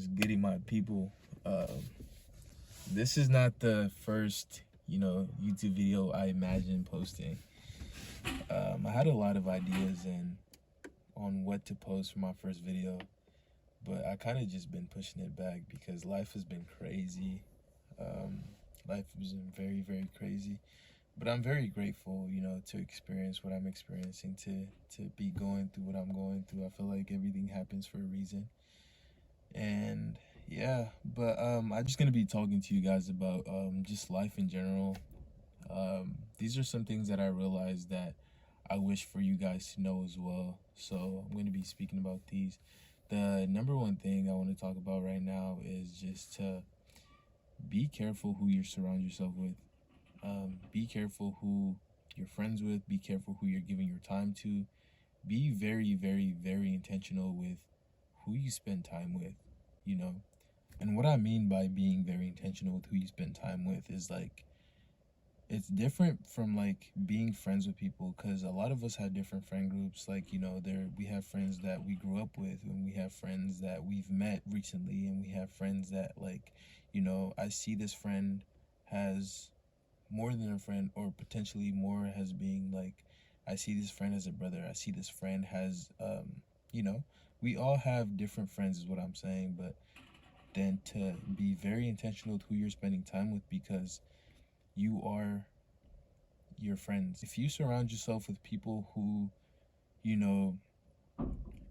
was goody, my people. This is not the first, YouTube video I imagined posting. I had a lot of ideas on what to post for my first video, but I kind of just been pushing it back because life has been crazy. Life has been very, very crazy. But I'm very grateful, to experience what I'm experiencing, to be going through what I'm going through. I feel like everything happens for a reason. And yeah, but I'm just gonna be talking to you guys about just life in general. These are some things that I realized that I wish for you guys to know as well. So I'm gonna be speaking about these. The number one thing I want to talk about right now is just to be careful who you surround yourself with. Be careful who you're friends with. Be careful who you're giving your time to. Be very, very, very intentional with who you spend time with, And what I mean by being very intentional with who you spend time with is like, it's different from like being friends with people, because a lot of us have different friend groups. Like, we have friends that we grew up with, and we have friends that we've met recently, and we have friends that like, I see this friend has more than a friend, or potentially more, as being like, I see this friend as a brother. I see this friend has, we all have different friends is what I'm saying. But then to be very intentional with who you're spending time with, because you are your friends. If you surround yourself with people who,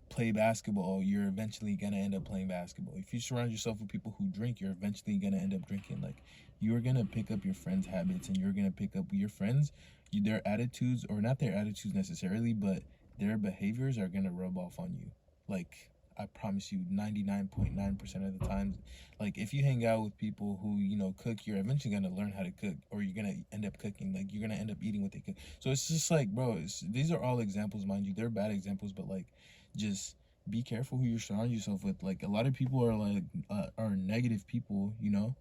play basketball, you're eventually gonna end up playing basketball. If you surround yourself with people who drink, you're eventually gonna end up drinking. Like, you're gonna pick up your friends' habits, and you're gonna pick up your friends, their attitudes, or not their attitudes necessarily, but their behaviors are gonna rub off on you. Like, I promise you, 99.9% of the times. Like, if you hang out with people who, cook, you're eventually gonna learn how to cook, or you're gonna end up cooking. Like, you're gonna end up eating what they cook. So it's just like, bro, these are all examples, mind you. They're bad examples, but like, just be careful who you surround yourself with. Like, a lot of people are like are negative people.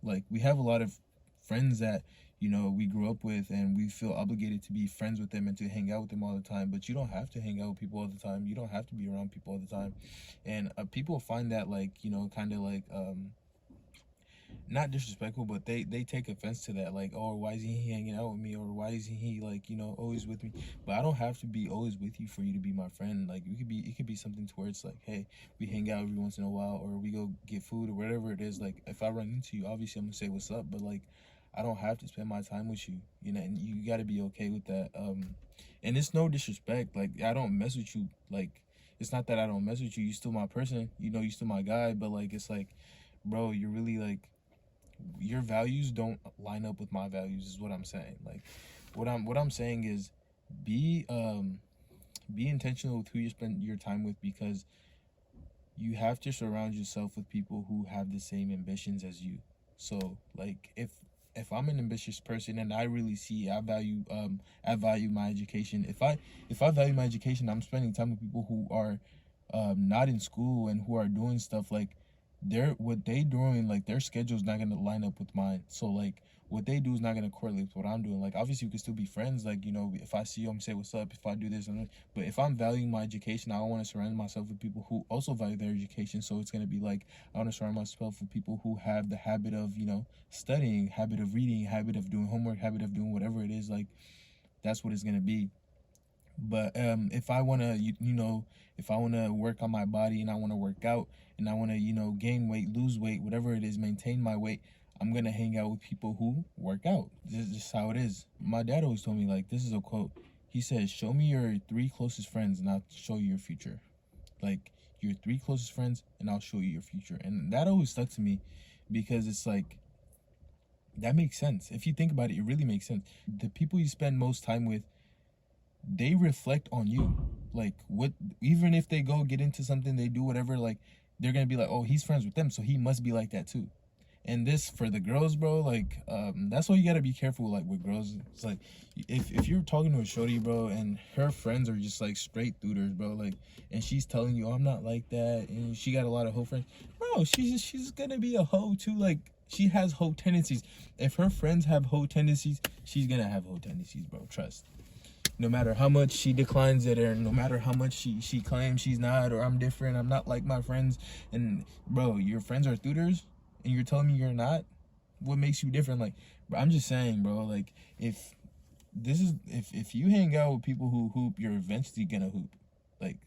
Like, we have a lot of friends that we grew up with, and we feel obligated to be friends with them and to hang out with them all the time. But you don't have to hang out with people all the time. You don't have to be around people all the time. And people find that like, kind of like not disrespectful, but they take offense to that. Like, oh, why is he hanging out with me, or why isn't he like, always with me? But I don't have to be always with you for you to be my friend. Like, it could be something to where it's like, hey, we hang out every once in a while, or we go get food, or whatever it is. Like, if I run into you, obviously I'm gonna say what's up, but like, I don't have to spend my time with you, and you got to be okay with that. And it's no disrespect. Like, I don't mess with you. Like, it's not that I don't mess with you. You still my person. You still my guy. But like, it's like, bro, you're really like, your values don't line up with my values, is what I'm saying. Like, what I'm saying is, be intentional with who you spend your time with, because you have to surround yourself with people who have the same ambitions as you. So like, if I'm an ambitious person, and I really see I value my education. If I value my education, I'm spending time with people who are not in school, and who are doing stuff like, what they doing, like, their schedule's not gonna line up with mine. So like, what they do is not gonna correlate with what I'm doing. Like, obviously we can still be friends. Like, if I see you, I'm gonna say what's up. If I do this and that. But if I'm valuing my education, I want to surround myself with people who also value their education. So it's gonna be like, I want to surround myself with people who have the habit of, studying, habit of reading, habit of doing homework, habit of doing whatever it is. Like, that's what it's gonna be. But if I want to, if I want to work on my body, and I want to work out, and I want to, gain weight, lose weight, whatever it is, maintain my weight, I'm going to hang out with people who work out. This is just how it is. My dad always told me, like, this is a quote. He says, show me your 3 closest friends, and I'll show you your future. Like, your 3 closest friends, and I'll show you your future. And that always stuck to me, because it's like, that makes sense. If you think about it, it really makes sense. The people you spend most time with, they reflect on you. Like, what, even if they go get into something, they do whatever, like, they're gonna be like, oh, he's friends with them, so he must be like that too. And this, for the girls, bro, like, that's why you gotta be careful, like, with girls. It's like, if you're talking to a shorty, bro, and her friends are just like straight duders, bro, like, and she's telling you, oh, I'm not like that, and she got a lot of hoe friends, bro, she's gonna be a hoe too. Like, she has hoe tendencies. If her friends have hoe tendencies, she's gonna have hoe tendencies, bro, trust. no matter how much she declines it, or no matter how much she claims she's not, or I'm different, I'm not like my friends. And bro, your friends are tutors and you're telling me you're not? What makes you different? Like, bro, I'm just saying, bro, like, if you hang out with people who hoop, you're eventually gonna hoop. Like,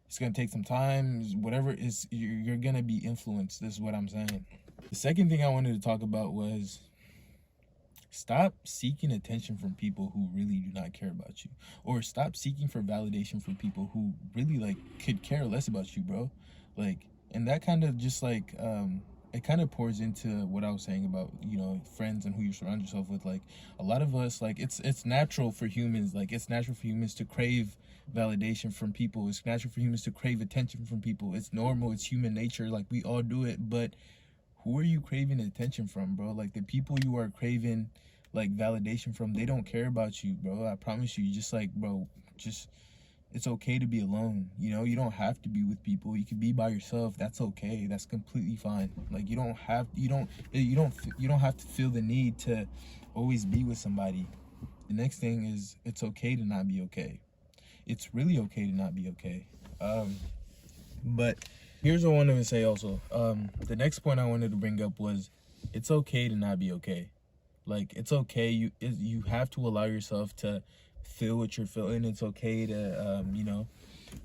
it's gonna take some time, whatever it is, you're gonna be influenced. This is what I'm saying. The second thing I wanted to talk about was, stop seeking attention from people who really do not care about you, or stop seeking for validation from people who really like could care less about you, bro. Like, and that kind of just like it kind of pours into what I was saying about, you know, friends and who you surround yourself with. Like, a lot of us, like, it's natural for humans, like, it's natural for humans to crave validation from people. It's natural for humans to crave attention from people. It's normal, it's human nature, like, we all do it. But who are you craving attention from, bro? Like, the people you are craving like validation from, they don't care about you, bro. I promise you. Just like, bro, just, it's okay to be alone. You know, you don't have to be with people. You can be by yourself. That's okay. That's completely fine. Like, you don't have to feel the need to always be with somebody. The next thing is, it's okay to not be okay. It's really okay to not be okay. But here's what I wanted to say also. The next point I wanted to bring up was, it's okay to not be okay. Like, it's okay. You have to allow yourself to feel what you're feeling. It's okay to you know,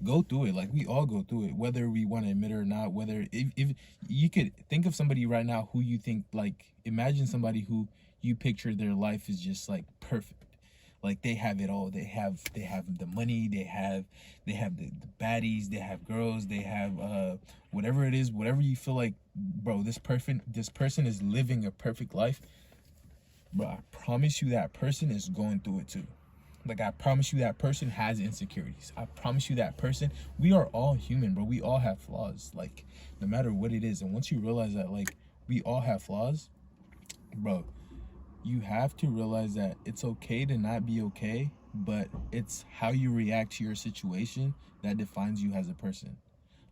go through it. Like, we all go through it, whether we want to admit it or not. Whether, if you could think of somebody right now who you think, like, imagine somebody who you picture their life is just like perfect. Like, they have it all. They have the money, they have the baddies, they have girls, they have whatever it is, whatever you feel like, bro, this person is living a perfect life. Bro, I promise you that person is going through it too. Like, I promise you that person has insecurities. I promise you that person, we are all human, bro. We all have flaws, like, no matter what it is. And once you realize that, like, we all have flaws, bro, you have to realize that it's okay to not be okay, but it's how you react to your situation that defines you as a person.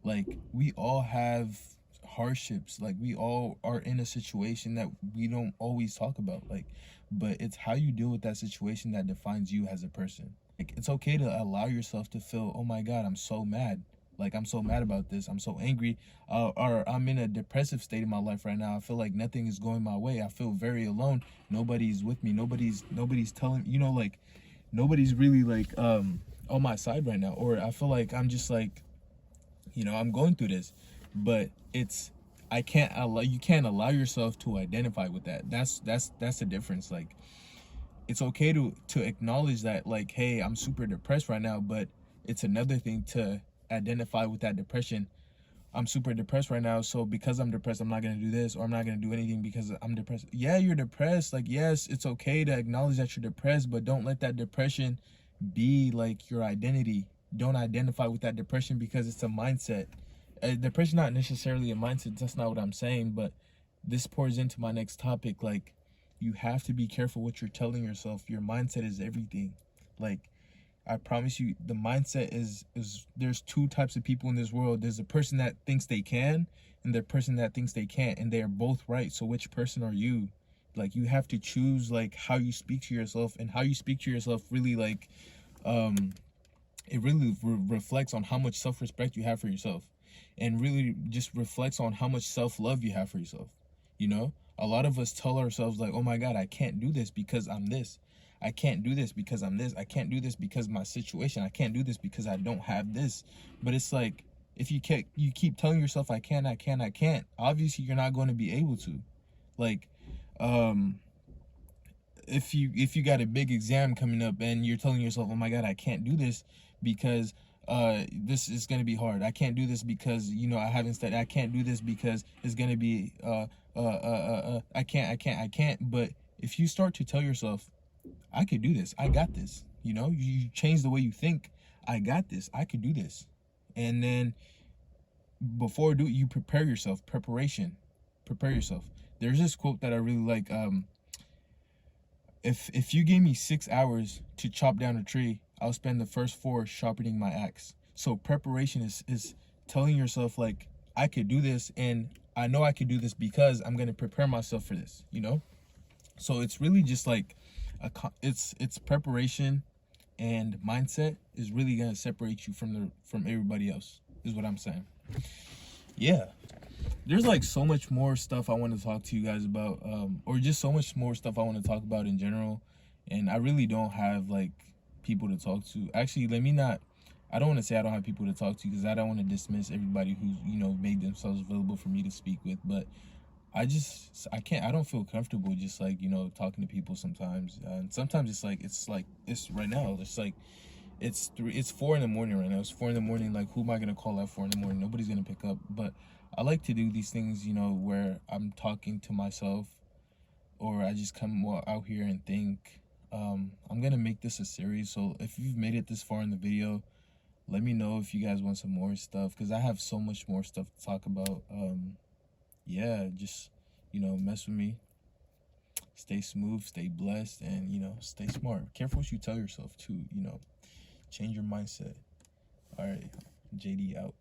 Like, we all have hardships. Like, we all are in a situation that we don't always talk about. Like, but it's how you deal with that situation that defines you as a person. Like, it's okay to allow yourself to feel, oh my God, I'm so mad. Like, I'm so mad about this. I'm so angry. Or I'm in a depressive state in my life right now. I feel like nothing is going my way. I feel very alone. Nobody's with me. Nobody's telling, you know, like, nobody's really like on my side right now. Or I feel like I'm just like, you know, I'm going through this. But it's, you can't allow yourself to identify with that. That's the difference. Like, it's okay to acknowledge that, like, hey, I'm super depressed right now, but it's another thing to identify with that depression. I'm super depressed right now, so because I'm depressed, I'm not gonna do this, or I'm not gonna do anything because I'm depressed. Yeah, you're depressed. Like, yes, it's okay to acknowledge that you're depressed, but don't let that depression be like your identity. Don't identify with that depression because it's a mindset. Depression not necessarily a mindset. That's not what I'm saying, but this pours into my next topic. Like, you have to be careful what you're telling yourself. Your mindset is everything. Like, I promise you, the mindset is there's two types of people in this world. There's a person that thinks they can, and the person that thinks they can't, and they are both right. So which person are you? Like, you have to choose, like, how you speak to yourself, and how you speak to yourself really, like, it really reflects on how much self-respect you have for yourself, and really just reflects on how much self-love you have for yourself. You know, a lot of us tell ourselves, like, oh my God, I can't do this because I'm this. I can't do this because I'm this. I can't do this because of my situation. I can't do this because I don't have this. But it's like, if you keep telling yourself, I can't, obviously you're not going to be able to. Like, if you got a big exam coming up and you're telling yourself, oh my God, I can't do this because this is going to be hard. I can't do this because, you know, I haven't studied. I can't do this because it's going to be I can't. But if you start to tell yourself, I could do this, I got this, you know, you change the way you think. I got this, I could do this. And then before you prepare yourself. Prepare yourself. There's this quote that I really like. If you gave me 6 hours to chop down a tree, I'll spend the first 4 sharpening my axe. So preparation is telling yourself, like, I could do this, and I know I could do this because I'm going to prepare myself for this, you know? So it's really just like it's preparation, and mindset is really gonna separate you from everybody else, is what I'm saying. Yeah. There's like so much more stuff I want to talk to you guys about, or just so much more stuff I want to talk about in general. And I really don't have like people to talk to. Actually, I don't want to say I don't have people to talk to, because I don't want to dismiss everybody who's, made themselves available for me to speak with. But I don't feel comfortable just like, talking to people sometimes. And sometimes it's right now. It's 4 in the morning right now. It's 4 in the morning. Like, who am I gonna call at 4 in the morning? Nobody's gonna pick up. But I like to do these things, where I'm talking to myself, or I just come out here and think. I'm gonna make this a series. So if you've made it this far in the video, let me know if you guys want some more stuff, because I have so much more stuff to talk about. Yeah, just mess with me. Stay smooth, stay blessed, and stay smart. Careful what you tell yourself too. Change your mindset. All right, JD out.